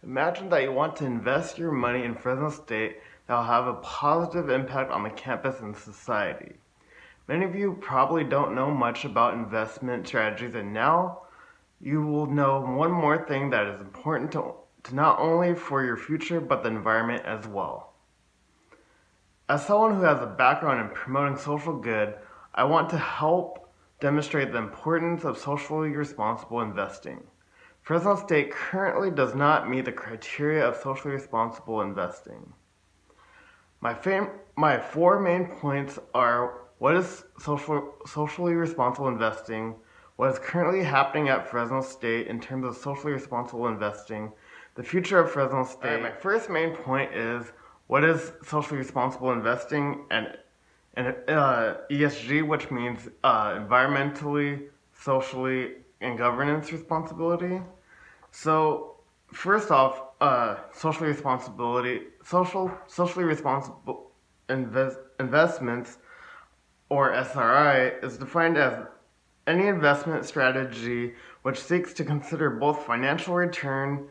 Imagine that you want to invest your money in Fresno State that will have a positive impact on the campus and society. Many of you probably don't know much about investment strategies, and now you will know one more thing that is important to not only for your future but the environment as well. As someone who has a background in promoting social good, I want to help demonstrate the importance of socially responsible investing. Fresno State currently does not meet the criteria of socially responsible investing. My four main points are: what is socially responsible investing, what is currently happening at Fresno State in terms of socially responsible investing, the future of Fresno State. All right, my first main point is what is socially responsible investing, and ESG, which means environmentally, socially, and governance responsibility. So first off, socially responsible investments, or SRI, is defined as any investment strategy which seeks to consider both financial return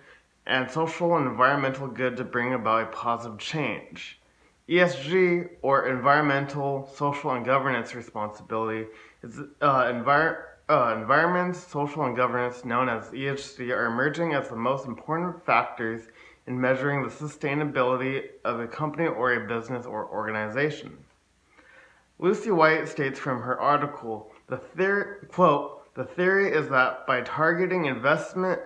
and social and environmental good to bring about a positive change. ESG, or environmental, social, and governance responsibility, is environment, social, and governance, known as ESG, are emerging as the most important factors in measuring the sustainability of a company or a business or organization. Lucy White states from her article, quote, "The theory is that by targeting investment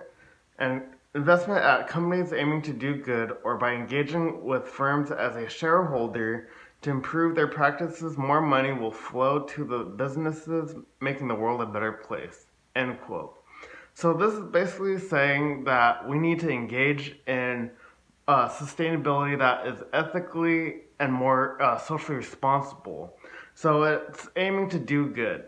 at companies aiming to do good, or by engaging with firms as a shareholder to improve their practices, more money will flow to the businesses, making the world a better place." End quote. So this is basically saying that we need to engage in sustainability that is ethically and more socially responsible. So it's aiming to do good.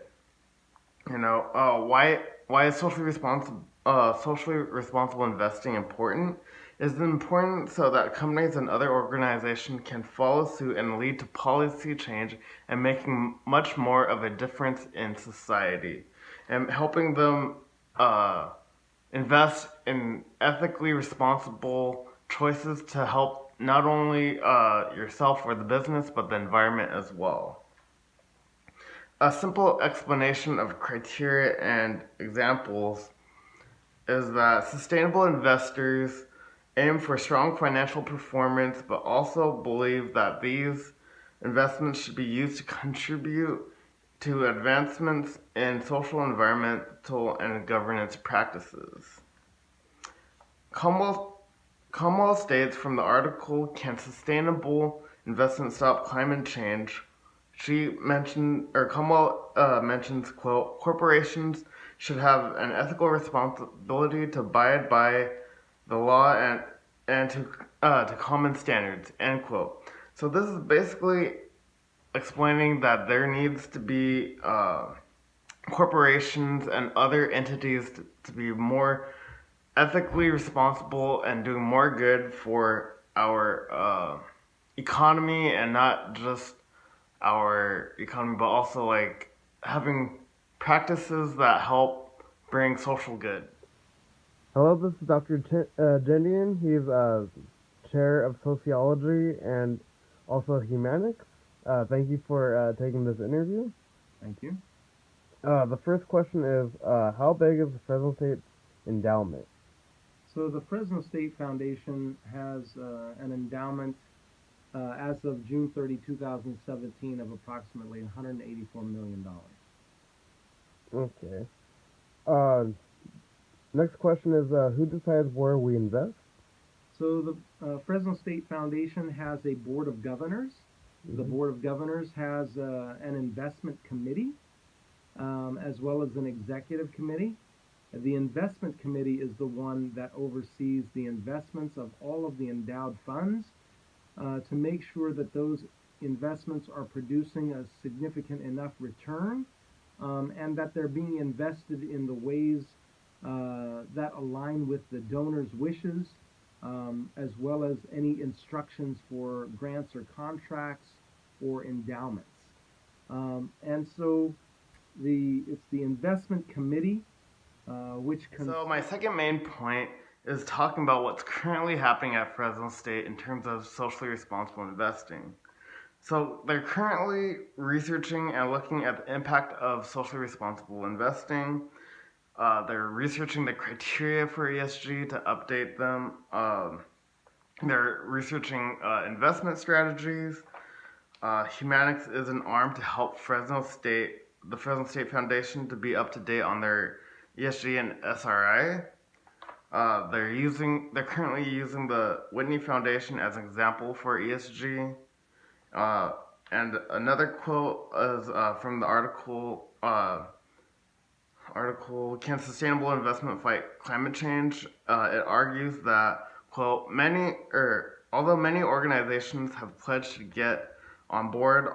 Why is socially responsible investing important? Is important so that companies and other organizations can follow suit and lead to policy change and making much more of a difference in society, and helping them invest in ethically responsible choices to help not only yourself or the business but the environment as well. A simple explanation of criteria and examples is that sustainable investors aim for strong financial performance but also believe that these investments should be used to contribute to advancements in social, environmental, and governance practices. Commonwealth states from the article, "Can sustainable investment stop climate change?" Commonwealth mentions, quote, "Corporations should have an ethical responsibility to abide by the law and to common standards," end quote. So this is basically explaining that there needs to be corporations and other entities to be more ethically responsible and doing more good for our economy, and not just our economy, but also like having practices that help bring social good. Hello, this is Dr. Jendian. He's chair of sociology and also humanics. Thank you for taking this interview. Thank you. The first question is, how big is the Fresno State endowment? So the Fresno State Foundation has an endowment as of June 30, 2017 of approximately $184 million. Okay. Uh, Next question is, who decides where we invest? So the Fresno State Foundation has a board of governors. The board of governors has an investment committee, as well as an executive committee. The investment committee is the one that oversees the investments of all of the endowed funds to make sure that those investments are producing a significant enough return, and that they're being invested in the ways that align with the donor's wishes, as well as any instructions for grants or contracts or endowments. And so it's the investment committee which So my second main point is talking about what's currently happening at Fresno State in terms of socially responsible investing. So they're currently researching and looking at the impact of socially responsible investing. They're researching the criteria for ESG to update them. They're researching investment strategies. Humanics is an arm to help the Fresno State Foundation, to be up to date on their ESG and SRI. They're currently using the Whitney Foundation as an example for ESG. Uh, and another quote is from the article, Can Sustainable Investment Fight Climate Change? It argues that, quote, although many organizations have pledged to get on board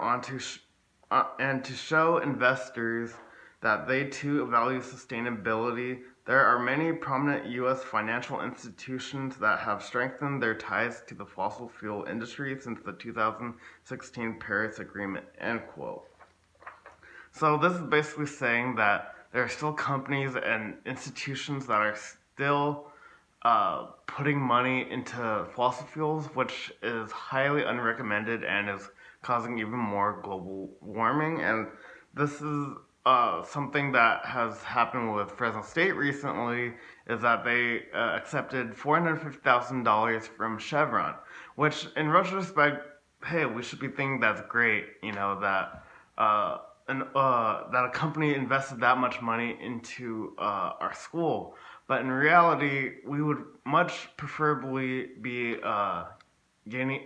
and to show investors that they too value sustainability, there are many prominent U.S. financial institutions that have strengthened their ties to the fossil fuel industry since the 2016 Paris Agreement, end quote. So this is basically saying that there are still companies and institutions that are still putting money into fossil fuels, which is highly unrecommended and is causing even more global warming. And this is something that has happened with Fresno State recently, is that they accepted $450,000 from Chevron, which in retrospect, hey, we should be thinking that's great, that that a company invested that much money into our school. But in reality, we would much preferably be getting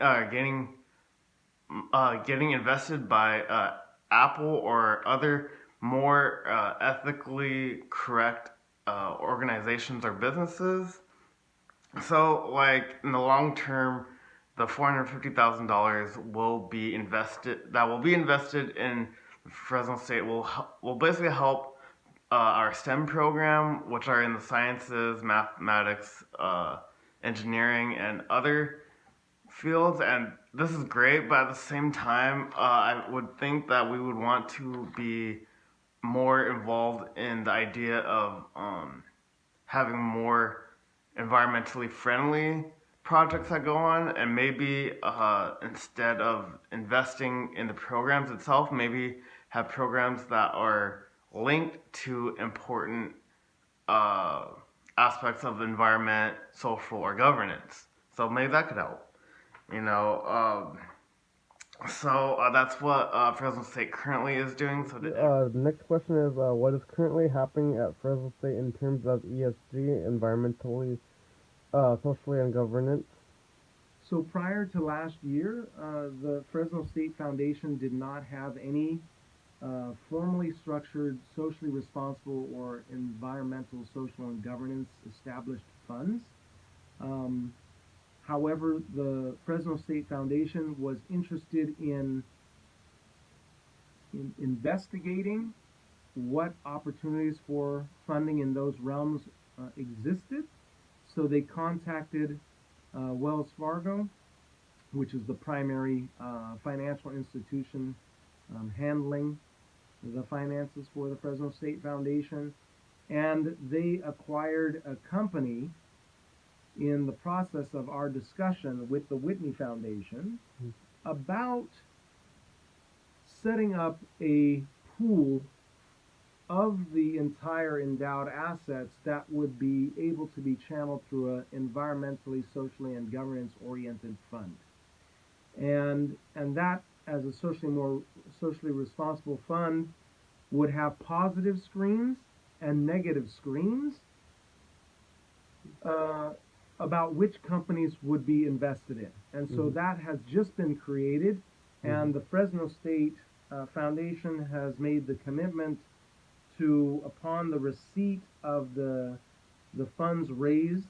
invested by Apple or other more ethically correct organizations or businesses. So, like in the long term, the $450,000 will be invested. That will be invested in Fresno State will basically help our STEM program, which are in the sciences, mathematics, engineering, and other fields. And this is great, but at the same time, I would think that we would want to be more involved in the idea of having more environmentally friendly projects that go on, and maybe instead of investing in the programs itself, maybe have programs that are linked to important uh, aspects of environment, social, or governance. So maybe that could help. You know, that's what Fresno State currently is doing. So The next question is what is currently happening at Fresno State in terms of ESG, environmentally, socially, and governance? So prior to last year, the Fresno State Foundation did not have any formally structured, socially responsible, or environmental, social, and governance established funds. Um, However, the Fresno State Foundation was interested in investigating what opportunities for funding in those realms existed. So they contacted Wells Fargo, which is the primary financial institution handling the finances for the Fresno State Foundation, and they acquired a company in the process of our discussion with the Whitney Foundation about setting up a pool of the entire endowed assets that would be able to be channeled through an environmentally, socially, and governance-oriented fund. And that, as a socially responsible fund, would have positive screens and negative screens about which companies would be invested in. And so that has just been created, and the Fresno State Foundation has made the commitment to, upon the receipt of the funds raised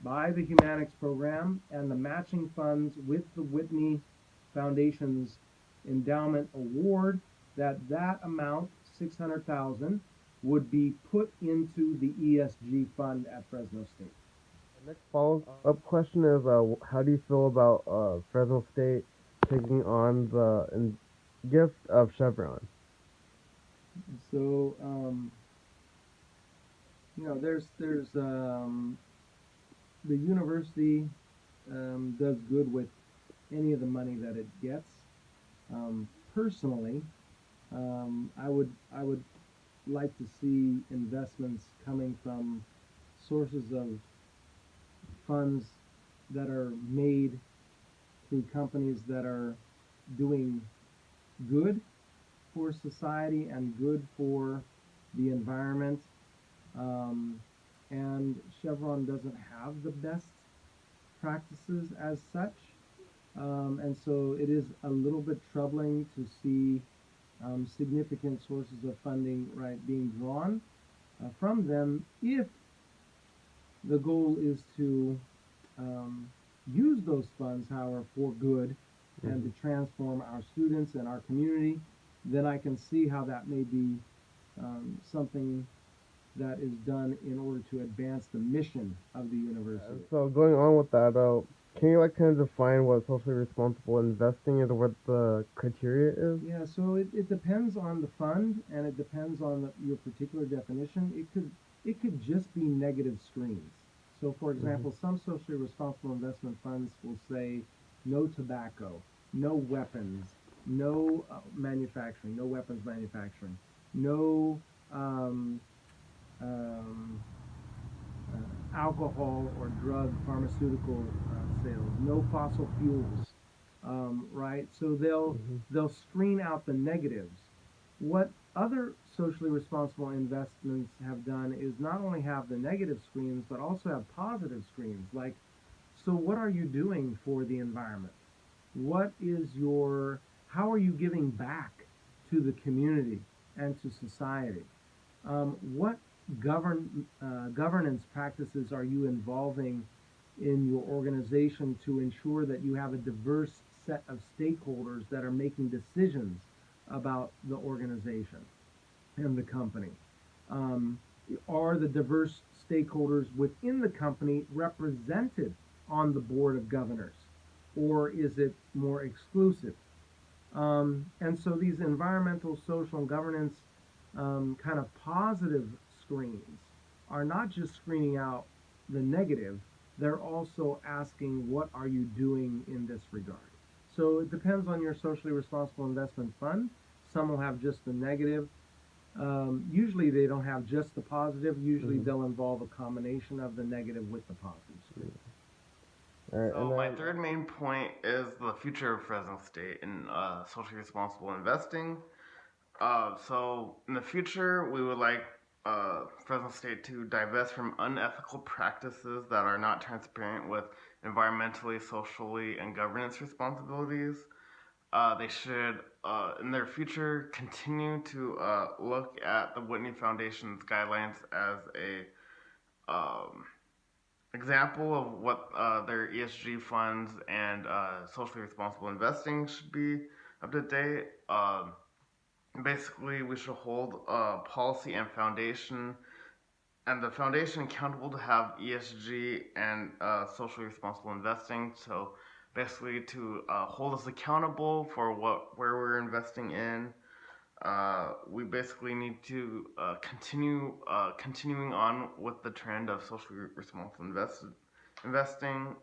by the Humanics program and the matching funds with the Whitney Foundation's endowment award, that amount, $600,000, would be put into the ESG fund at Fresno State. The next follow-up question is how do you feel about Fresno State taking on the gift of Chevron? So, there's the university does good with any of the money that it gets. Personally, I would like to see investments coming from sources of funds that are made through companies that are doing good for society and good for the environment. Um, and Chevron doesn't have the best practices as such. And so it is a little bit troubling to see significant sources of funding, right, being drawn from them if the goal is to um, use those funds, however, for good and Mm-hmm. to transform our students and our community. Then I can see how that may be something that is done in order to advance the mission of the university. So going on with that, can you like kind of define what socially responsible investing is, or what the criteria is? Yeah, so it depends on the fund and it depends on your particular definition. It could just be negative screens. So for Mm-hmm. example, some socially responsible investment funds will say no tobacco, no weapons, no manufacturing, no weapons manufacturing, no um, um, alcohol or drug pharmaceutical sales, no fossil fuels, right? So they'll Mm-hmm. they'll screen out the negatives. What other socially responsible investments have done is not only have the negative screens, but also have positive screens. Like, so what are you doing for the environment? What is your, how are you giving back to the community and to society? What governance practices are you involving in your organization to ensure that you have a diverse set of stakeholders that are making decisions about the organization and the company? Um, are the diverse stakeholders within the company represented on the board of governors, or is it more exclusive? And so these environmental, social, and governance kind of positive screens are not just screening out the negative, they're also asking, what are you doing in this regard? So it depends on your socially responsible investment fund. Some will have just the negative. Usually they don't have just the positive. Usually Mm-hmm. they'll involve a combination of the negative with the positive screen. All right, and So my then third main point is the future of Fresno State in socially responsible investing. So in the future, we would like Fresno State to divest from unethical practices that are not transparent with environmentally, socially, and governance responsibilities. They should, in their future, continue to look at the Whitney Foundation's guidelines as a um, example of what their ESG funds and socially responsible investing should be up to date. Basically, we should hold policy and the foundation accountable to have ESG and socially responsible investing. So basically, to hold us accountable for where we're investing in. We basically need to continuing on with the trend of socially responsible investing.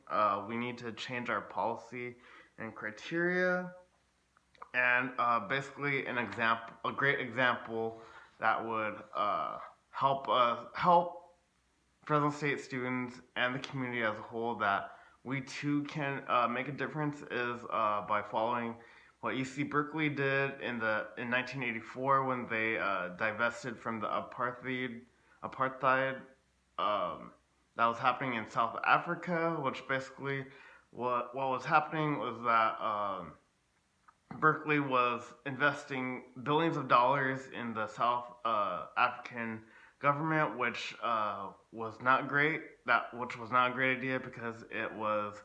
We need to change our policy and criteria, and basically a great example that would help Fresno State students and the community as a whole that we too can make a difference is by following what UC Berkeley did in 1984 when they divested from the apartheid that was happening in South Africa, which basically what was happening was that Berkeley was investing billions of dollars in the South African government, was not great. Which was not a great idea because it was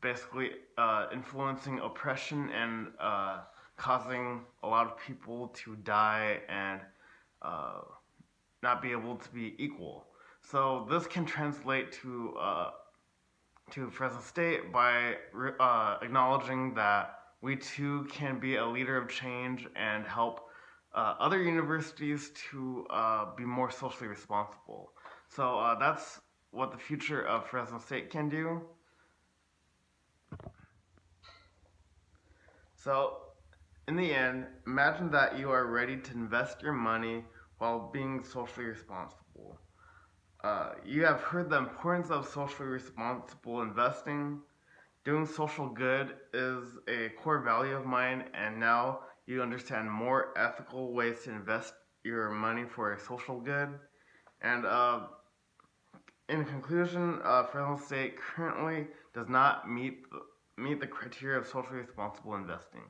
basically influencing oppression and causing a lot of people to die and uh, not be able to be equal. So this can translate to Fresno State by acknowledging that we too can be a leader of change and help other universities to be more socially responsible. So that's what the future of Fresno State can do. So, in the end, imagine that you are ready to invest your money while being socially responsible. You have heard the importance of socially responsible investing. Doing social good is a core value of mine, and now you understand more ethical ways to invest your money for a social good. And in conclusion, Fresno State currently does not meet the criteria of socially responsible investing.